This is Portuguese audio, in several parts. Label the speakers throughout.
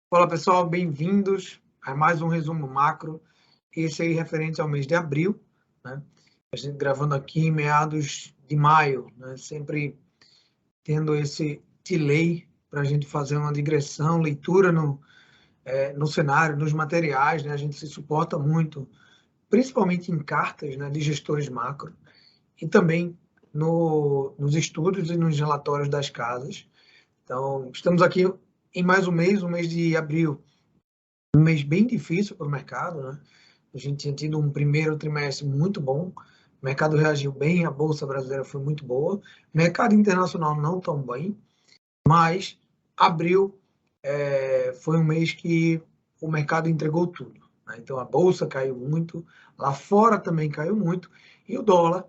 Speaker 1: Fala pessoal, bem-vindos a mais um resumo macro, esse aí referente ao mês de abril, né? A gente gravando aqui em meados de maio, né? Sempre tendo esse delay para a gente fazer uma digressão, leitura no cenário, nos materiais, né? A gente se suporta muito, principalmente em cartas, né, de gestores macro, e também nos estudos e nos relatórios das casas. Então, estamos aqui em mais um mês, o mês de abril, um mês bem difícil para o mercado, né? A gente tinha tido um primeiro trimestre muito bom, o mercado reagiu bem, a bolsa brasileira foi muito boa, mercado internacional não tão bem, mas abril foi um mês que o mercado entregou tudo, né? Então a bolsa caiu muito, lá fora também caiu muito, e o dólar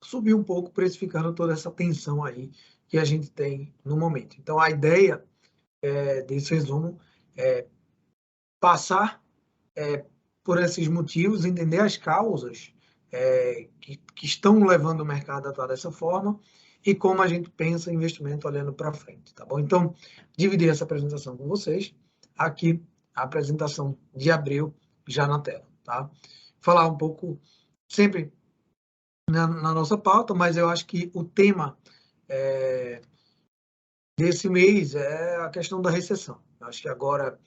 Speaker 1: subiu um pouco, precificando toda essa tensão aí que a gente tem no momento. Então a ideia desse resumo é passar por esses motivos, entender as causas que estão levando o mercado a atuar dessa forma e como a gente pensa investimento olhando para frente, tá bom? Então, dividir essa apresentação com vocês, aqui a apresentação de abril já na tela, tá? Falar um pouco sempre na nossa pauta, mas eu acho que o tema desse mês é a questão da recessão. Eu acho que agora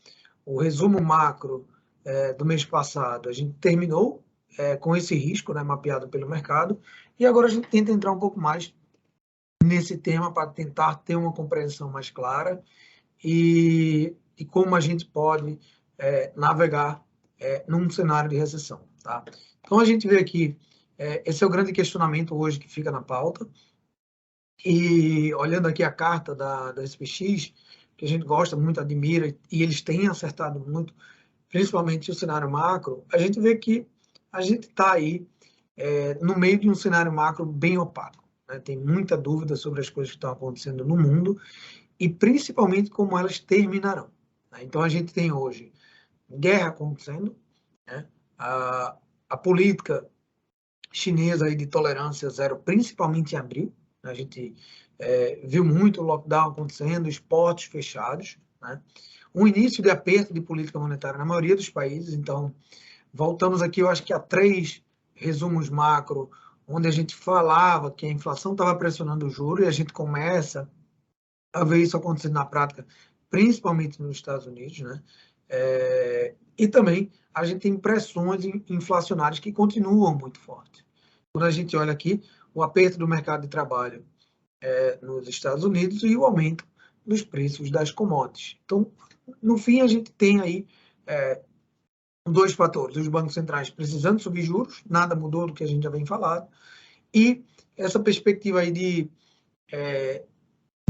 Speaker 1: o resumo macro do mês passado, a gente terminou com esse risco, né, mapeado pelo mercado, e agora a gente tenta entrar um pouco mais nesse tema para tentar ter uma compreensão mais clara e como a gente pode navegar num cenário de recessão. Tá? Então a gente vê aqui, esse é o grande questionamento hoje que fica na pauta, e olhando aqui a carta da SPX, que a gente gosta muito, admira, e eles têm acertado muito, principalmente o cenário macro, a gente vê que a gente está aí no meio de um cenário macro bem opaco, né? Tem muita dúvida sobre as coisas que estão acontecendo no mundo e principalmente como elas terminarão, né? Então a gente tem hoje guerra acontecendo, né? A política chinesa aí de tolerância zero, principalmente em abril, né? A gente viu muito lockdown acontecendo, esportes fechados, né? Um início de aperto de política monetária na maioria dos países. Então, voltamos aqui, eu acho que há 3 resumos macro, onde a gente falava que a inflação estava pressionando o juro, e a gente começa a ver isso acontecendo na prática, principalmente nos Estados Unidos, né? E também a gente tem pressões inflacionárias que continuam muito fortes. Quando a gente olha aqui, o aperto do mercado de trabalho nos Estados Unidos e o aumento dos preços das commodities. Então, no fim, a gente tem aí 2 fatores: os bancos centrais precisando subir juros, nada mudou do que a gente já vem falando, e essa perspectiva aí de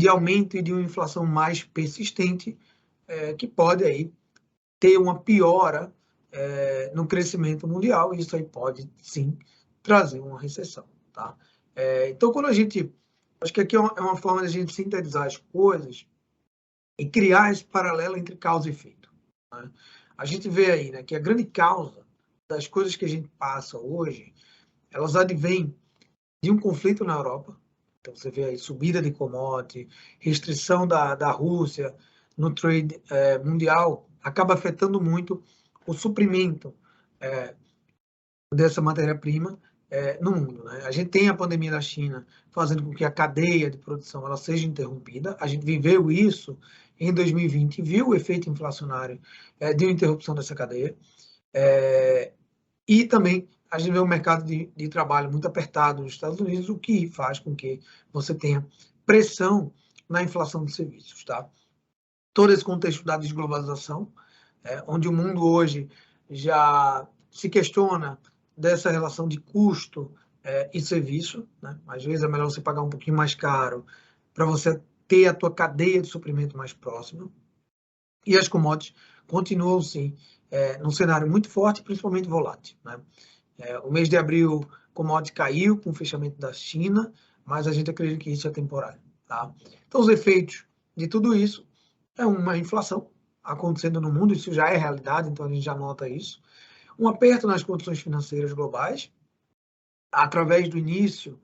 Speaker 1: aumento e de uma inflação mais persistente, que pode aí ter uma piora no crescimento mundial, e isso aí pode sim trazer uma recessão, tá? Então, quando a gente, acho que aqui é uma forma de a gente sintetizar as coisas e criar esse paralelo entre causa e efeito, né? A gente vê aí, né, que a grande causa das coisas que a gente passa hoje, elas advêm de um conflito na Europa. Então, você vê aí subida de commodity, restrição da Rússia no trade mundial, acaba afetando muito o suprimento dessa matéria-prima no mundo, né? A gente tem a pandemia da China fazendo com que a cadeia de produção ela seja interrompida. A gente viveu isso em 2020, viu o efeito inflacionário de uma interrupção dessa cadeia. E também a gente vê um mercado de trabalho muito apertado nos Estados Unidos, o que faz com que você tenha pressão na inflação de serviços, tá? Todo esse contexto da desglobalização, onde o mundo hoje já se questiona dessa relação de custo e serviço, né? Às vezes é melhor você pagar um pouquinho mais caro para você ter a tua cadeia de suprimento mais próxima. E as commodities continuam, sim, num cenário muito forte, principalmente volátil, né? O mês de abril, commodity caiu com o fechamento da China, mas a gente acredita que isso é temporário, tá? Então, os efeitos de tudo isso é uma inflação acontecendo no mundo, isso já é realidade, então a gente já nota isso. Um aperto nas condições financeiras globais, através do início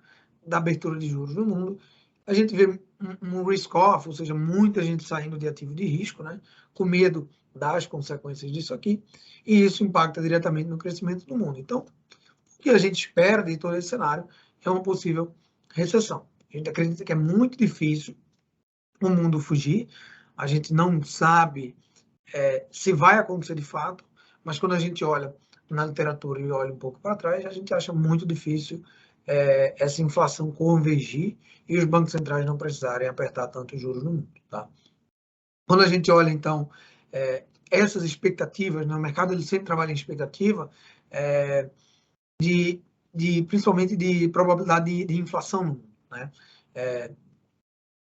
Speaker 1: da abertura de juros no mundo, a gente vê um risk-off, ou seja, muita gente saindo de ativo de risco, né, com medo das consequências disso aqui, e isso impacta diretamente no crescimento do mundo. Então, o que a gente espera de todo esse cenário é uma possível recessão. A gente acredita que é muito difícil o mundo fugir, a gente não sabe se vai acontecer de fato, mas quando a gente olha na literatura e olha um pouco para trás, a gente acha muito difícil essa inflação convergir e os bancos centrais não precisarem apertar tanto os juros no mundo. Tá? Quando a gente olha, então, essas expectativas, no mercado ele sempre trabalha em expectativa, principalmente de probabilidade de inflação no mundo. Né?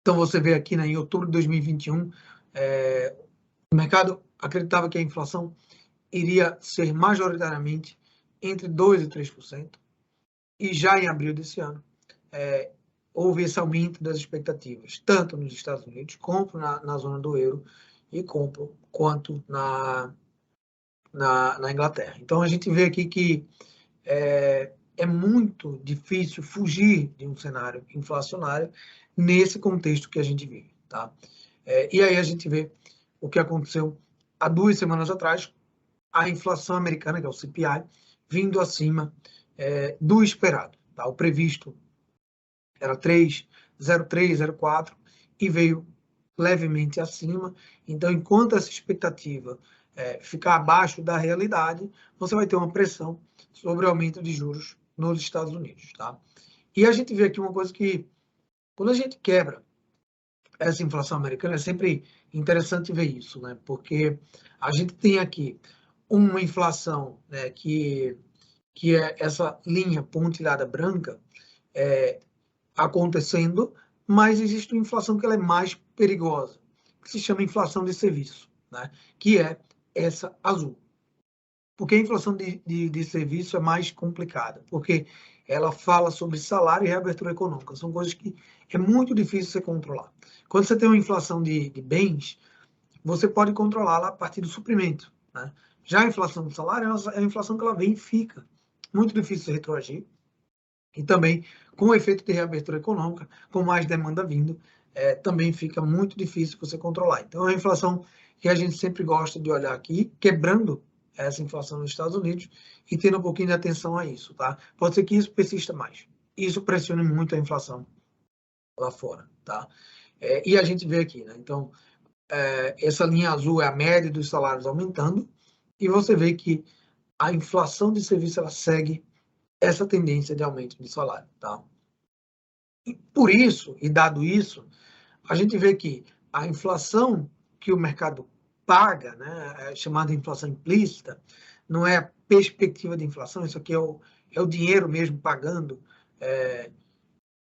Speaker 1: Então, você vê aqui, né, em outubro de 2021, o mercado acreditava que a inflação iria ser majoritariamente entre 2% e 3%, e já em abril desse ano, houve esse aumento das expectativas, tanto nos Estados Unidos, como na zona do euro, e quanto na Inglaterra. Então, a gente vê aqui que é muito difícil fugir de um cenário inflacionário nesse contexto que a gente vive. Tá? E aí a gente vê o que aconteceu há 2 semanas atrás, a inflação americana, que é o CPI, vindo acima do esperado. Tá? O previsto era 3,03, 0,4 e veio levemente acima. Então, enquanto essa expectativa ficar abaixo da realidade, você vai ter uma pressão sobre o aumento de juros nos Estados Unidos. Tá? E a gente vê aqui uma coisa que, quando a gente quebra essa inflação americana, é sempre interessante ver isso, né? Porque a gente tem aqui uma inflação, né, que é essa linha pontilhada branca acontecendo, mas existe uma inflação que ela é mais perigosa, que se chama inflação de serviço, né? Que é essa azul. Porque a inflação de serviço é mais complicada, porque ela fala sobre salário e reabertura econômica. São coisas que é muito difícil você controlar. Quando você tem uma inflação de bens, você pode controlá-la a partir do suprimento. Né? Já a inflação do salário é a inflação que ela vem e fica. Muito difícil de retroagir. E também, com o efeito de reabertura econômica, com mais demanda vindo, também fica muito difícil você controlar. Então, é a inflação que a gente sempre gosta de olhar aqui, quebrando essa inflação nos Estados Unidos e tendo um pouquinho de atenção a isso. Tá? Pode ser que isso persista mais. Isso pressione muito a inflação lá fora. Tá? E a gente vê aqui, né? Então, essa linha azul é a média dos salários aumentando, e você vê que a inflação de serviço ela segue essa tendência de aumento de salário. Tá? E por isso, e dado isso, a gente vê que a inflação que o mercado paga, né, chamada inflação implícita, não é a perspectiva de inflação, isso aqui é o dinheiro mesmo pagando,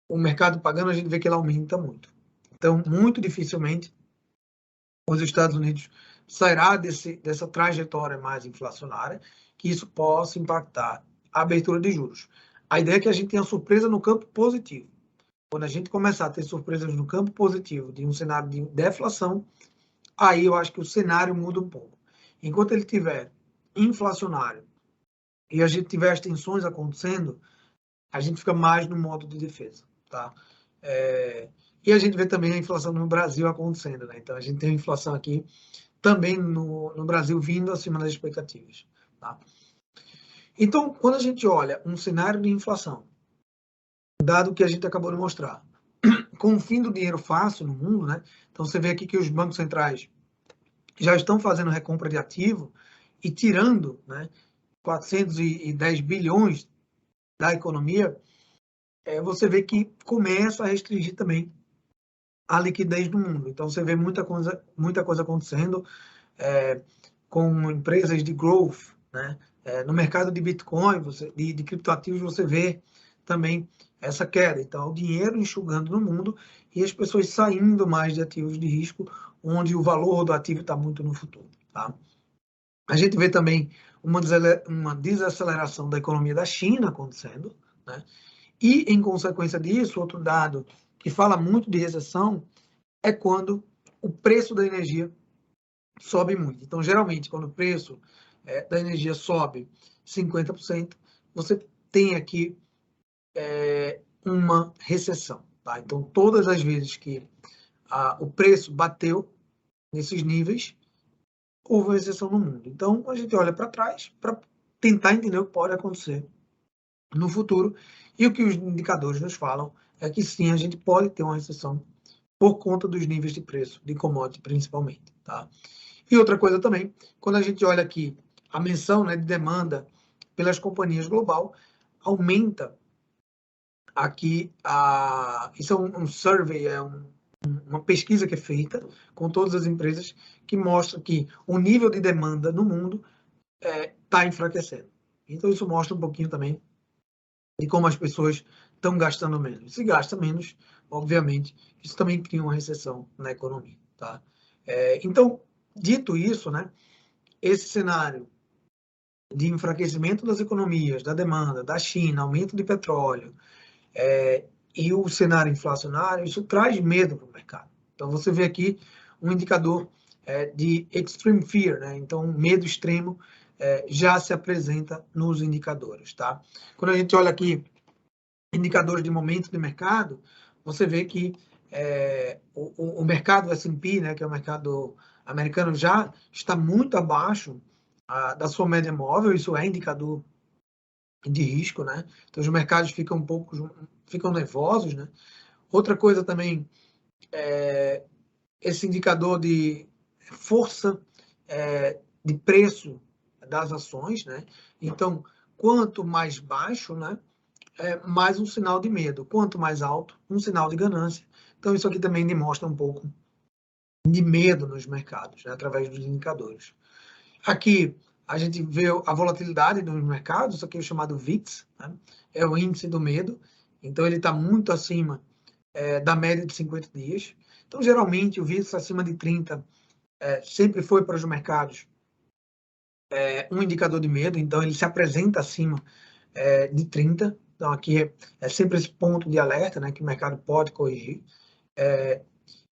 Speaker 1: o mercado pagando, a gente vê que ele aumenta muito. Então, muito dificilmente os Estados Unidos sairá dessa trajetória mais inflacionária, que isso possa impactar a abertura de juros. A ideia é que a gente tenha surpresa no campo positivo. Quando a gente começar a ter surpresas no campo positivo de um cenário de deflação, aí eu acho que o cenário muda um pouco. Enquanto ele estiver inflacionário e a gente tiver as tensões acontecendo, a gente fica mais no modo de defesa. Tá? E a gente vê também a inflação no Brasil acontecendo. Né? Então, a gente tem a inflação aqui também no Brasil vindo acima das expectativas. Tá? Então, quando a gente olha um cenário de inflação, dado que a gente acabou de mostrar, com o fim do dinheiro fácil no mundo, né? Então você vê aqui que os bancos centrais já estão fazendo recompra de ativo e tirando, né, 410 bilhões da economia, você vê que começa a restringir também a liquidez do mundo. Então você vê muita coisa acontecendo com empresas de growth, né? No mercado de Bitcoin, de criptoativos, você vê também essa queda. Então, o dinheiro enxugando no mundo e as pessoas saindo mais de ativos de risco, onde o valor do ativo está muito no futuro. Tá? A gente vê também uma desaceleração da economia da China acontecendo, né? E, em consequência disso, outro dado que fala muito de recessão é quando o preço da energia sobe muito. Então, geralmente, quando o preço da energia sobe 50%, você tem aqui uma recessão. Tá? Então, todas as vezes que o preço bateu nesses níveis, houve uma recessão no mundo. Então, a gente olha para trás para tentar entender o que pode acontecer no futuro. E o que os indicadores nos falam é que sim, a gente pode ter uma recessão por conta dos níveis de preço, de commodity principalmente. Tá? E outra coisa também, quando a gente olha aqui a menção, né, de demanda pelas companhias global, aumenta aqui, isso é um survey, uma pesquisa que é feita com todas as empresas que mostra que o nível de demanda no mundo está enfraquecendo. Então, isso mostra um pouquinho também de como as pessoas estão gastando menos. Se gasta menos, obviamente, isso também cria uma recessão na economia. Tá? Então, dito isso, né, esse cenário de enfraquecimento das economias, da demanda, da China, aumento de petróleo, e o cenário inflacionário, isso traz medo para o mercado. Então, você vê aqui um indicador de extreme fear, né? Então, medo extremo já se apresenta nos indicadores, tá? Quando a gente olha aqui indicadores de momento de mercado, você vê que o mercado S&P, né, que é o mercado americano, já está muito abaixo da sua média móvel, isso é indicador de risco, né? Então, os mercados ficam nervosos, né? Outra coisa também, esse indicador de força de preço das ações, né? Então, quanto mais baixo, né, mais um sinal de medo. Quanto mais alto, um sinal de ganância. Então, isso aqui também demonstra um pouco de medo nos mercados, né, através dos indicadores. Aqui, a gente vê a volatilidade dos mercados, isso aqui é o chamado VIX, né? É o índice do medo. Então, ele está muito acima da média de 50 dias. Então, geralmente, o VIX acima de 30 sempre foi para os mercados um indicador de medo, então ele se apresenta acima de 30. Então, aqui é sempre esse ponto de alerta, né, que o mercado pode corrigir.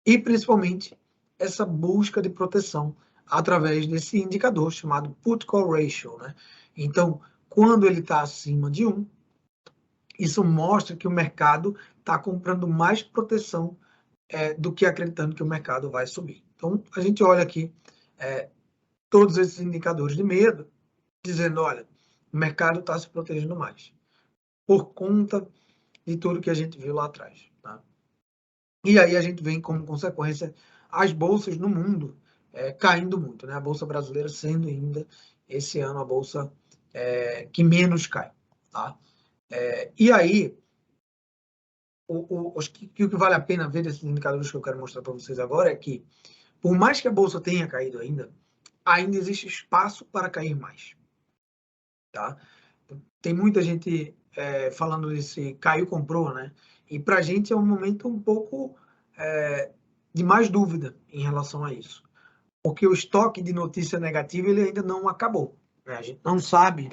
Speaker 1: E, principalmente, essa busca de proteção através desse indicador chamado Put-Call Ratio. Né? Então, quando ele está acima de 1, isso mostra que o mercado está comprando mais proteção do que acreditando que o mercado vai subir. Então, a gente olha aqui todos esses indicadores de medo, dizendo, olha, o mercado está se protegendo mais, por conta de tudo que a gente viu lá atrás. Tá? E aí a gente vem como consequência as bolsas no mundo caindo muito, né? A bolsa brasileira sendo ainda esse ano a bolsa que menos cai, tá? E aí o que vale a pena ver desses indicadores que eu quero mostrar para vocês agora é que, por mais que a bolsa tenha caído ainda existe espaço para cair mais, tá? Tem muita gente falando desse caiu, comprou, né? E para a gente é um momento um pouco de mais dúvida em relação a isso. Porque o estoque de notícia negativa ele ainda não acabou. Né? A gente não sabe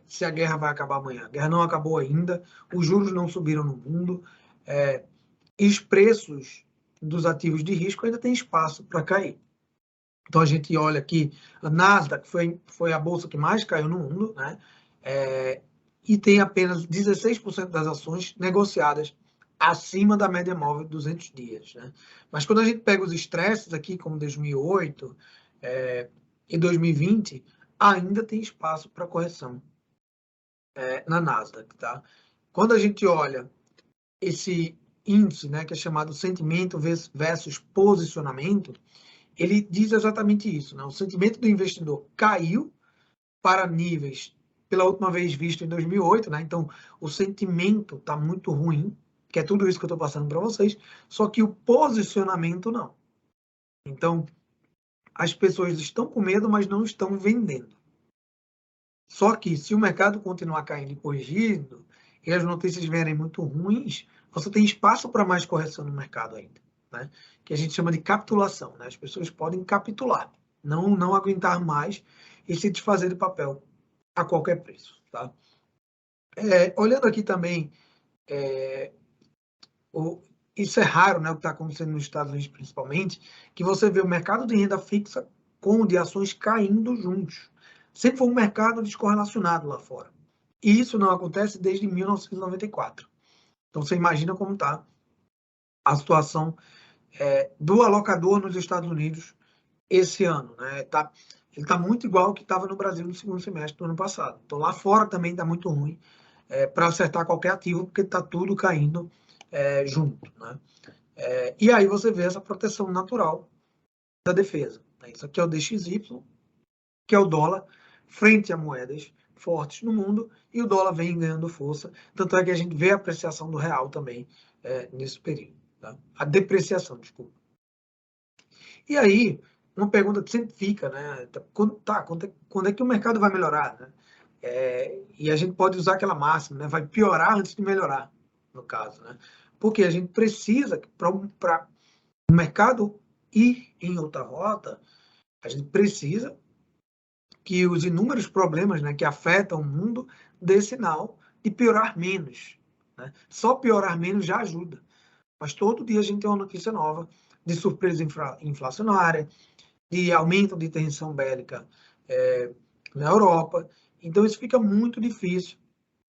Speaker 1: se a guerra vai acabar amanhã. A guerra não acabou ainda, os juros não subiram no mundo, e os preços dos ativos de risco ainda tem espaço para cair. Então, a gente olha aqui, a Nasdaq foi a bolsa que mais caiu no mundo, né? E tem apenas 16% das ações negociadas acima da média móvel de 200 dias. Né? Mas quando a gente pega os estresses aqui, como 2008 e 2020, ainda tem espaço para correção na Nasdaq. Tá? Quando a gente olha esse índice, né, que é chamado sentimento versus posicionamento, ele diz exatamente isso. Né? O sentimento do investidor caiu para níveis, pela última vez visto em 2008, né? Então, o sentimento está muito ruim, que é tudo isso que eu estou passando para vocês, só que o posicionamento não. Então, as pessoas estão com medo, mas não estão vendendo. Só que, se o mercado continuar caindo e corrigindo, e as notícias vierem muito ruins, você tem espaço para mais correção no mercado ainda, né? Que a gente chama de capitulação, né? As pessoas podem capitular, não aguentar mais e se desfazer do papel a qualquer preço. Tá? Olhando aqui também, isso é raro, né, o que está acontecendo nos Estados Unidos principalmente, que você vê o mercado de renda fixa com o de ações caindo juntos. Sempre foi um mercado descorrelacionado lá fora. E isso não acontece desde 1994. Então, você imagina como está a situação do alocador nos Estados Unidos esse ano, né? Ele está muito igual ao que estava no Brasil no segundo semestre do ano passado. Então, lá fora também está muito ruim para acertar qualquer ativo, porque está tudo caindo junto, né? E aí você vê essa proteção natural da defesa. Né? Isso aqui é o DXY, que é o dólar, frente a moedas fortes no mundo, e o dólar vem ganhando força. Tanto é que a gente vê a apreciação do real também nesse período. Tá? A depreciação, desculpa. E aí, uma pergunta que sempre fica, né? Quando é que o mercado vai melhorar? Né? E a gente pode usar aquela máxima, né? Vai piorar antes de melhorar, no caso. Né? Porque a gente precisa, para o mercado ir em outra rota, a gente precisa que os inúmeros problemas, né, que afetam o mundo dê sinal de piorar menos. Né? Só piorar menos já ajuda. Mas todo dia a gente tem uma notícia nova de surpresa inflacionária, de aumento de tensão bélica na Europa. Então, isso fica muito difícil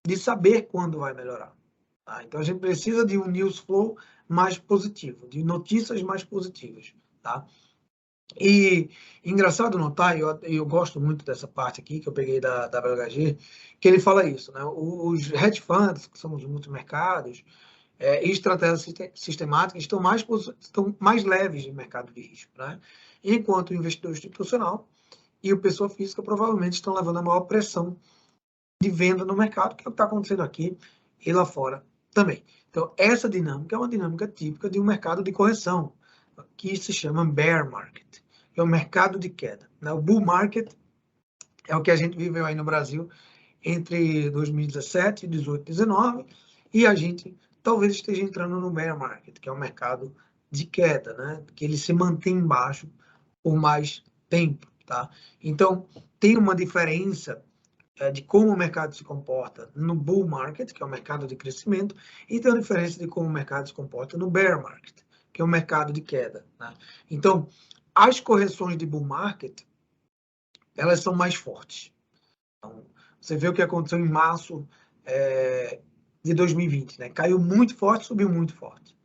Speaker 1: de saber quando vai melhorar. Tá? Então, a gente precisa de um news flow mais positivo, de notícias mais positivas. Tá? E engraçado notar, eu gosto muito dessa parte aqui, que eu peguei da WHG, que ele fala isso, né? Os hedge funds, que são os multimercados, e estratégias sistemáticas estão mais leves de mercado de risco, né? Enquanto o investidor institucional e o pessoa física provavelmente estão levando a maior pressão de venda no mercado, que é o que está acontecendo aqui e lá fora também. Então, essa dinâmica é uma dinâmica típica de um mercado de correção, que se chama bear market, que é o mercado de queda. O bull market é o que a gente viveu aí no Brasil entre 2017, 18 e 19, e a gente talvez esteja entrando no bear market, que é o mercado de queda, né? Que ele se mantém baixo por mais tempo, tá? Então, tem uma diferença de como o mercado se comporta no bull market, que é o mercado de crescimento, e tem uma diferença de como o mercado se comporta no bear market, que é o mercado de queda. Né? Então, as correções de bull market, elas são mais fortes. Então, você vê o que aconteceu em março de 2020, né? Caiu muito forte, subiu muito forte.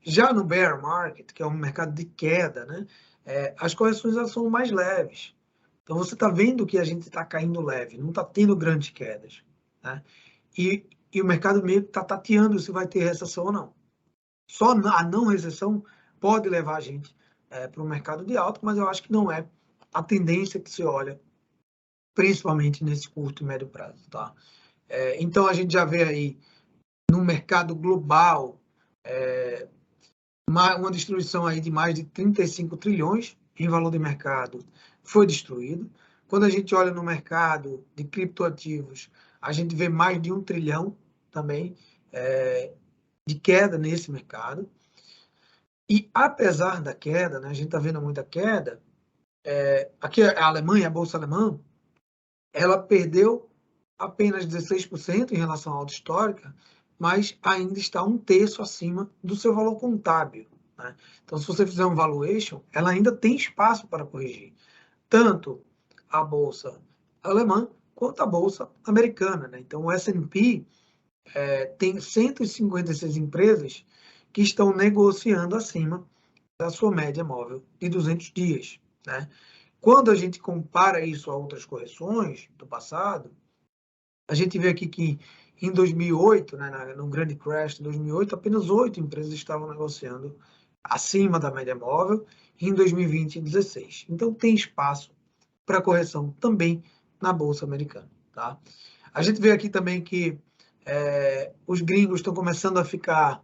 Speaker 1: Já no bear market, que é um mercado de queda, né? As correções elas são mais leves. Então, você está vendo que a gente está caindo leve, não está tendo grandes quedas. Né? E o mercado meio que está tateando se vai ter recessão ou não. Só a não recessão pode levar a gente para o mercado de alta, mas eu acho que não é a tendência que se olha, principalmente nesse curto e médio prazo. Tá? Então, a gente já vê aí no mercado global uma destruição aí de mais de 35 trilhões em valor de mercado foi destruído. Quando a gente olha no mercado de criptoativos, a gente vê mais de 1 trilhão também de queda nesse mercado. E apesar da queda, né, a gente está vendo muita queda, aqui a Alemanha, a Bolsa Alemã, ela perdeu apenas 16% em relação à alta histórica, mas ainda está 1/3 acima do seu valor contábil. Né? Então, se você fizer um valuation, ela ainda tem espaço para corrigir, tanto a bolsa alemã quanto a bolsa americana. Né? Então, o S&P tem 156 empresas que estão negociando acima da sua média móvel de 200 dias. Né? Quando a gente compara isso a outras correções do passado, a gente vê aqui que em 2008, né, no grande crash de 2008, apenas 8 empresas estavam negociando acima da média móvel, e em 2020, 16. Então, tem espaço para correção também na Bolsa Americana. Tá? A gente vê aqui também que os gringos estão começando a ficar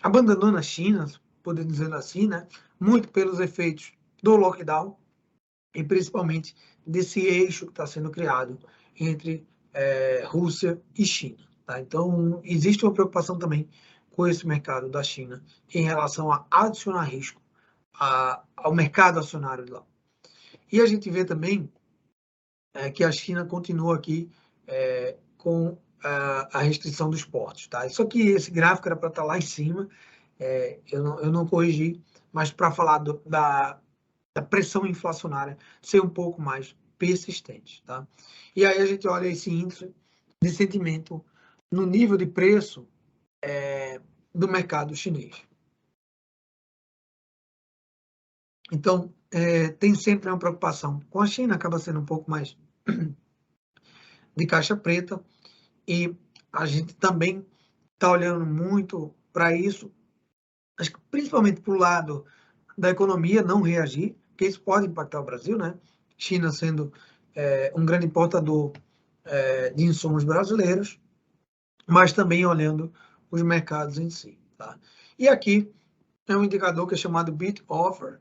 Speaker 1: abandonando a China, podemos dizer assim, né? Muito pelos efeitos do lockdown e principalmente desse eixo que está sendo criado entre Rússia e China. Tá? Então, existe uma preocupação também com esse mercado da China em relação a adicionar risco ao mercado acionário de lá. E a gente vê também que a China continua aqui com a restrição dos portos. Tá? Isso aqui, esse gráfico era para estar lá em cima, eu não corrigi, mas para falar da pressão inflacionária ser um pouco mais persistente. Tá? E aí a gente olha esse índice de sentimento no nível de preço do mercado chinês. Então, tem sempre uma preocupação com a China, acaba sendo um pouco mais de caixa preta, e a gente também está olhando muito para isso, acho que principalmente para o lado da economia não reagir, porque isso pode impactar o Brasil, né? China sendo um grande importador de insumos brasileiros, mas também olhando os mercados em si. Tá? E aqui é um indicador que é chamado Bid Offer,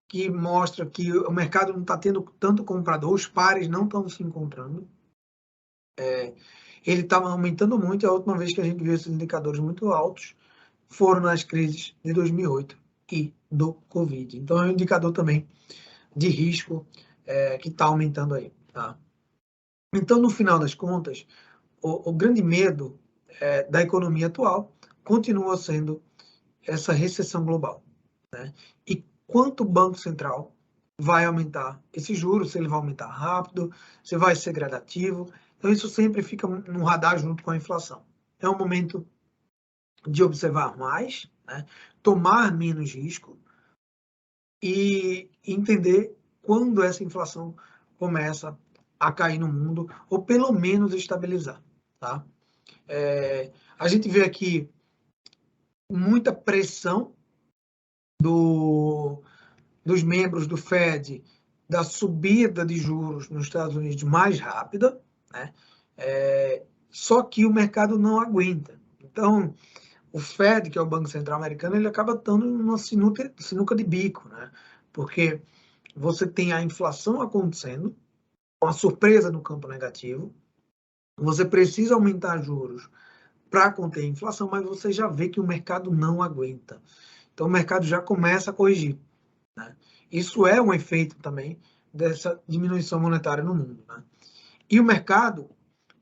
Speaker 1: que mostra que o mercado não está tendo tanto comprador, os pares não estão se encontrando. Ele estava aumentando muito, e a última vez que a gente viu esses indicadores muito altos foram nas crises de 2008 e do Covid. Então, é um indicador também de risco que está aumentando aí. Tá? Então, no final das contas, o grande medo da economia atual continua sendo essa recessão global. Né? E quanto o Banco Central vai aumentar esse juros, se ele vai aumentar rápido, se vai ser gradativo. Então, isso sempre fica no radar junto com a inflação. É um momento de observar mais, né? Tomar menos risco e entender quando essa inflação começa a cair no mundo, ou pelo menos estabilizar. Tá? A gente vê aqui muita pressão dos membros do Fed da subida de juros nos Estados Unidos mais rápida, né? Só que o mercado não aguenta. Então, o Fed, que é o Banco Central Americano, ele acaba estando numa sinuca de bico, né? Porque você tem a inflação acontecendo, uma surpresa no campo negativo, você precisa aumentar juros para conter a inflação, mas você já vê que o mercado não aguenta. Então, o mercado já começa a corrigir. Né? Isso é um efeito também dessa diminuição monetária no mundo. Né? E o mercado,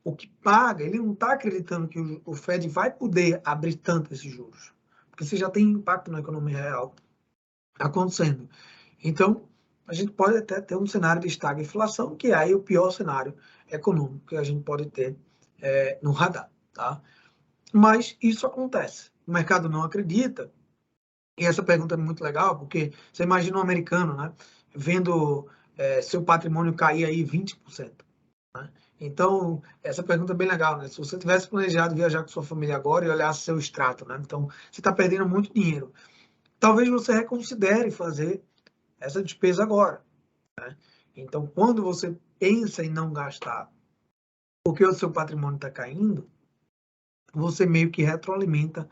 Speaker 1: o que paga, ele não está acreditando que o Fed vai poder abrir tanto esses juros, porque você já tem impacto na economia real acontecendo. Então, a gente pode até ter um cenário de estagflação, que é aí o pior cenário econômico que a gente pode ter no radar. Tá? Mas isso acontece. O mercado não acredita. E essa pergunta é muito legal, porque você imagina um americano, né, vendo seu patrimônio cair aí 20%. Né? Então, essa pergunta é bem legal, né? Se você tivesse planejado viajar com sua família agora e olhasse seu extrato, né? Então, você está perdendo muito dinheiro. Talvez você reconsidere fazer essa despesa agora. Né? Então, quando você pensa em não gastar porque o seu patrimônio está caindo, você meio que retroalimenta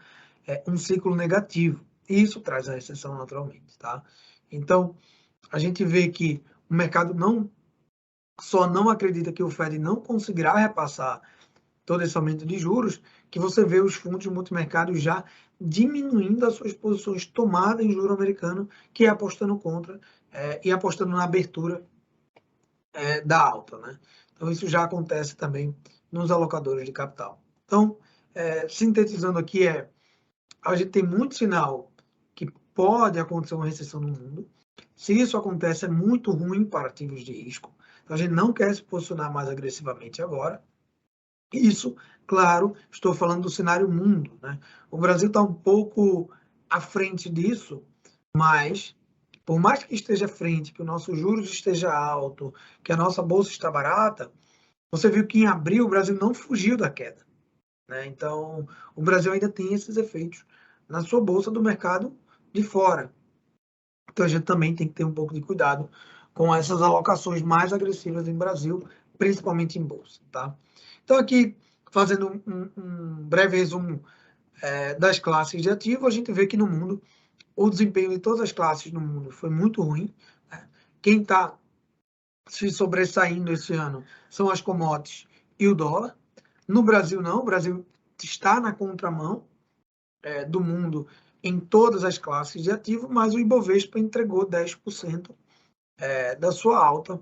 Speaker 1: um ciclo negativo. E isso traz a recessão naturalmente. Tá? Então, a gente vê que o mercado só não acredita que o Fed não conseguirá repassar todo esse aumento de juros, que você vê os fundos multimercado já diminuindo as suas posições tomadas em juro americano, que é apostando contra e apostando na abertura da alta. Né? Então, isso já acontece também nos alocadores de capital. Então, sintetizando aqui, a gente tem muito sinal que pode acontecer uma recessão no mundo. Se isso acontece, é muito ruim para ativos de risco. Então, a gente não quer se posicionar mais agressivamente agora. Isso, claro, estou falando do cenário mundo. Né? O Brasil está um pouco à frente disso, mas por mais que esteja à frente, que o nosso juros esteja alto, que a nossa bolsa está barata, você viu que em abril o Brasil não fugiu da queda. Né? Então, o Brasil ainda tem esses efeitos na sua bolsa do mercado de fora. Então, a gente também tem que ter um pouco de cuidado com essas alocações mais agressivas em Brasil, principalmente em bolsa. Tá? Então, aqui, fazendo um breve resumo das classes de ativo, a gente vê que no mundo, o desempenho de todas as classes no mundo foi muito ruim. Né? Quem está se sobressaindo esse ano são as commodities e o dólar. No Brasil, não. O Brasil está na contramão do mundo em todas as classes de ativo, mas o Ibovespa entregou 10% da sua alta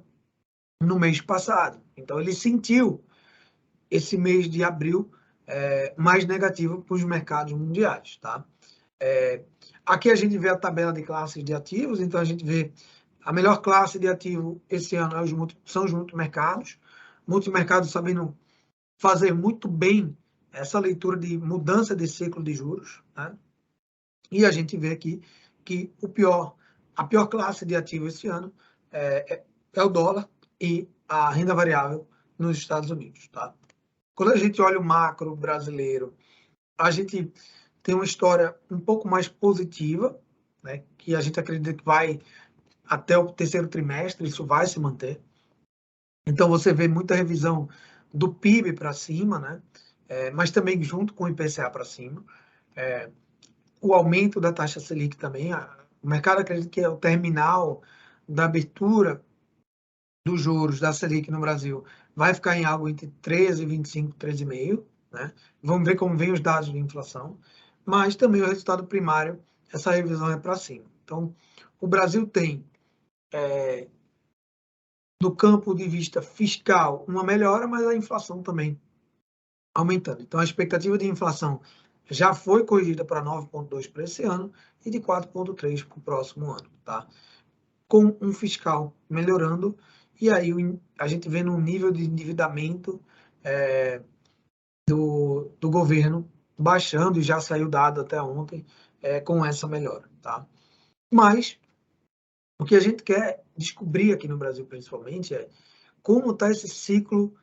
Speaker 1: no mês passado. Então, ele sentiu esse mês de abril mais negativo para os mercados mundiais. Tá? Aqui a gente vê a tabela de classes de ativos, então a gente vê a melhor classe de ativo esse ano são os multimercados. Multimercados sabendo fazer muito bem essa leitura de mudança de ciclo de juros, né? E a gente vê aqui que a pior classe de ativo esse ano é o dólar e a renda variável nos Estados Unidos, tá? Quando a gente olha o macro brasileiro, a gente tem uma história um pouco mais positiva, né? Que a gente acredita que vai até o terceiro trimestre, isso vai se manter. Então, você vê muita revisão do PIB para cima, né? Mas também junto com o IPCA para cima. O aumento da taxa Selic também. O mercado acredita que é o terminal da abertura dos juros da Selic no Brasil vai ficar em algo entre 13, 25, 13,5, né? Vamos ver como vem os dados de inflação. Mas também o resultado primário, essa revisão é para cima. Então, o Brasil tem, do campo de vista fiscal, uma melhora, mas a inflação também aumentando. Então, a expectativa de inflação já foi corrigida para 9,2 para esse ano e de 4,3 para o próximo ano, tá? Com um fiscal melhorando, e aí a gente vê um nível de endividamento do governo baixando, e já saiu dado até ontem com essa melhora, tá? Mas o que a gente quer descobrir aqui no Brasil, principalmente, é como está esse ciclo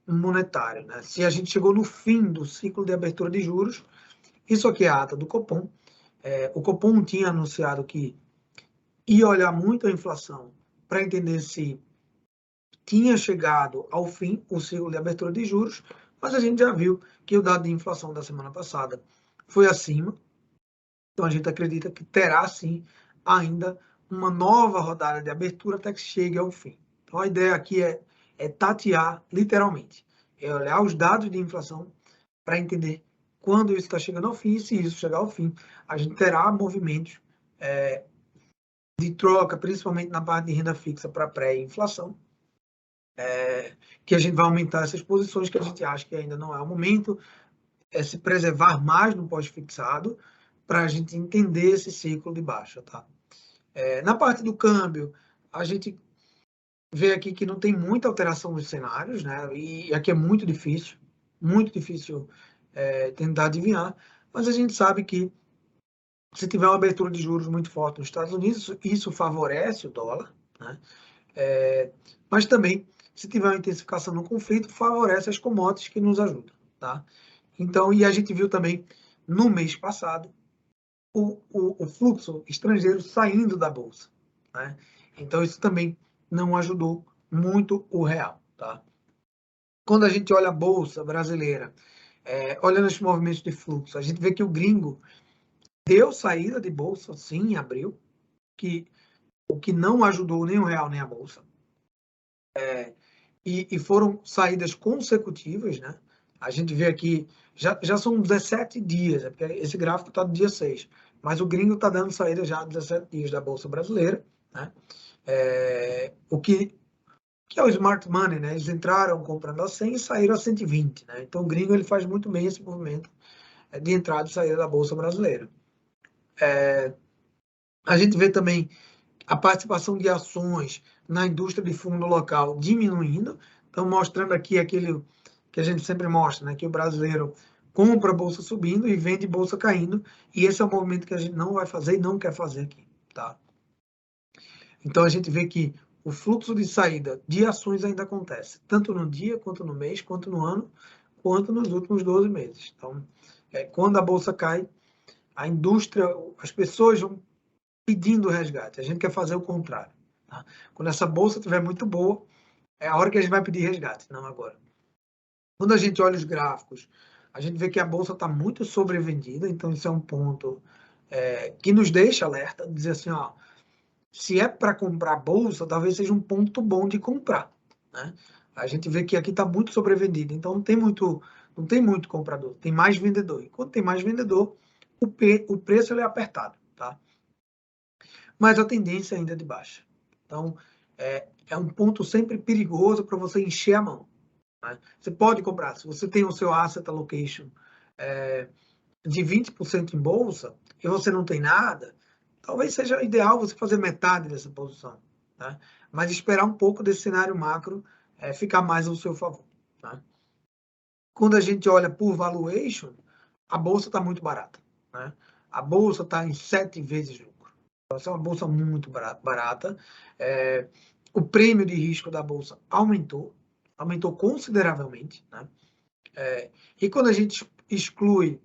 Speaker 1: monetário, né? Se a gente chegou no fim do ciclo de abertura de juros, isso aqui é a ata do Copom. O Copom tinha anunciado que ia olhar muito a inflação para entender se tinha chegado ao fim o ciclo de abertura de juros, mas a gente já viu que o dado de inflação da semana passada foi acima, então a gente acredita que terá sim ainda uma nova rodada de abertura até que chegue ao fim. Então a ideia aqui é tatear literalmente, é olhar os dados de inflação para entender quando isso está chegando ao fim, e se isso chegar ao fim, a gente terá movimentos de troca, principalmente na parte de renda fixa para pré-inflação, que a gente vai aumentar essas posições que a gente acha que ainda não é o momento, se preservar mais no pós-fixado, para a gente entender esse ciclo de baixa, tá? Na parte do câmbio, a gente vê aqui que não tem muita alteração nos cenários, né? E aqui é muito difícil tentar adivinhar, mas a gente sabe que se tiver uma abertura de juros muito forte nos Estados Unidos, isso favorece o dólar, né? Mas também, se tiver uma intensificação no conflito, favorece as commodities que nos ajudam, tá? Então, e a gente viu também, no mês passado, o fluxo estrangeiro saindo da Bolsa, né? Então, isso também não ajudou muito o real, tá? Quando a gente olha a Bolsa brasileira, olhando os movimentos de fluxo, a gente vê que o gringo deu saída de Bolsa, sim, em abril, o que não ajudou nem o real nem a Bolsa. E foram saídas consecutivas, né? A gente vê aqui, já são 17 dias, porque esse gráfico está do dia 6, mas o gringo está dando saída já há 17 dias da Bolsa Brasileira, né? O que é o smart money, né? Eles entraram comprando a 100 e saíram a 120, né? Então o gringo ele faz muito bem esse movimento de entrada e saída da Bolsa Brasileira. A gente vê também a participação de ações na indústria de fundo local diminuindo, então mostrando aqui aquele que a gente sempre mostra, né, que o brasileiro compra a bolsa subindo e vende bolsa caindo, e esse é o movimento que a gente não vai fazer e não quer fazer aqui, tá? Então a gente vê que o fluxo de saída de ações ainda acontece, tanto no dia, quanto no mês, quanto no ano, quanto nos últimos 12 meses. Então, quando a bolsa cai, a indústria, as pessoas vão pedindo resgate. A gente quer fazer o contrário, tá? Quando essa bolsa estiver muito boa, é a hora que a gente vai pedir resgate, não agora. Quando a gente olha os gráficos, a gente vê que a bolsa está muito sobrevendida, então isso é um ponto que nos deixa alerta, dizer assim, ó, se é para comprar bolsa, talvez seja um ponto bom de comprar, né? A gente vê que aqui está muito sobrevendido, então não tem muito comprador, tem mais vendedor. E quando tem mais vendedor, o preço ele é apertado, tá? Mas a tendência ainda é de baixa. Então, é um ponto sempre perigoso para você encher a mão, né? Você pode comprar, se você tem o seu asset allocation de 20% em bolsa e você não tem nada, talvez seja ideal você fazer metade dessa posição, né? Mas esperar um pouco desse cenário macro ficar mais ao seu favor, tá? quando a gente olha por valuation, a bolsa está muito barata, né? A bolsa está em 7 vezes lucro. Então, essa é uma bolsa muito barata. O prêmio de risco da bolsa aumentou consideravelmente, né? E quando a gente exclui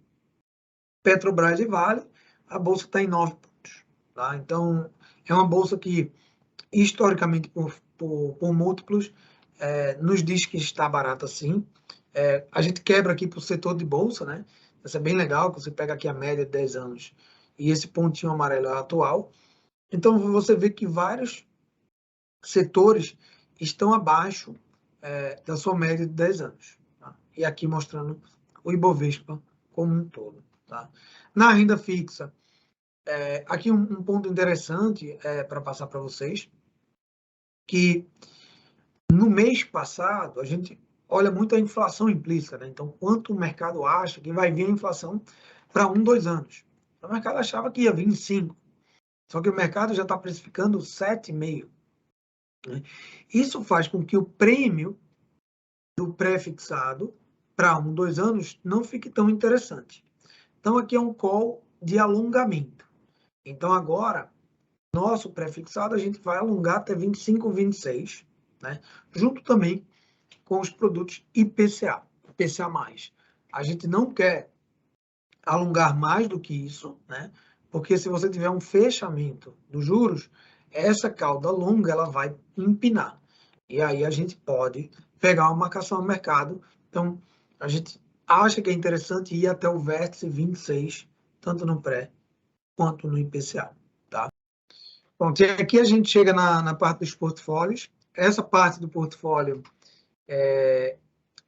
Speaker 1: Petrobras e Vale, a bolsa está em 9 pontos. Tá? Então, é uma bolsa que, historicamente, por múltiplos, nos diz que está barata sim. A gente quebra aqui para o setor de bolsa, né? Isso é bem legal, que você pega aqui a média de 10 anos e esse pontinho amarelo é atual. Então, você vê que vários setores estão abaixo da sua média de 10 anos. Tá? E aqui mostrando o Ibovespa como um todo. Tá? Na renda fixa, aqui um ponto interessante para passar para vocês, que no mês passado, a gente olha muito a inflação implícita, né? Então, quanto o mercado acha que vai vir a inflação para 2 anos. O mercado achava que ia vir em 5, só que o mercado já está precificando 7,5. Né? Isso faz com que o prêmio do pré-fixado para 2 anos não fique tão interessante. Então, aqui é um call de alongamento. Então, agora, nosso pré-fixado, a gente vai alongar até 25, 26, né? Junto também com os produtos IPCA, IPCA+. A gente não quer alongar mais do que isso, né? Porque se você tiver um fechamento dos juros, essa cauda longa ela vai empinar. E aí a gente pode pegar uma marcação no mercado. Então, a gente acha que é interessante ir até o vértice 26, tanto no pré quanto no IPCA. Tá? Bom, e aqui a gente chega na parte dos portfólios. Essa parte do portfólio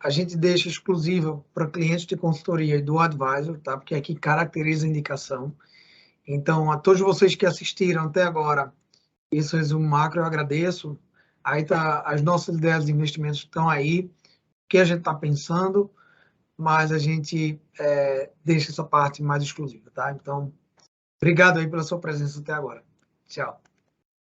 Speaker 1: a gente deixa exclusiva para clientes de consultoria e do advisor, tá? Porque aqui caracteriza a indicação. Então, a todos vocês que assistiram até agora, esse resumo macro, eu agradeço. Aí tá, as nossas ideias de investimentos estão aí, o que a gente está pensando, mas a gente deixa essa parte mais exclusiva, tá? Então, obrigado aí pela sua presença até agora. Tchau.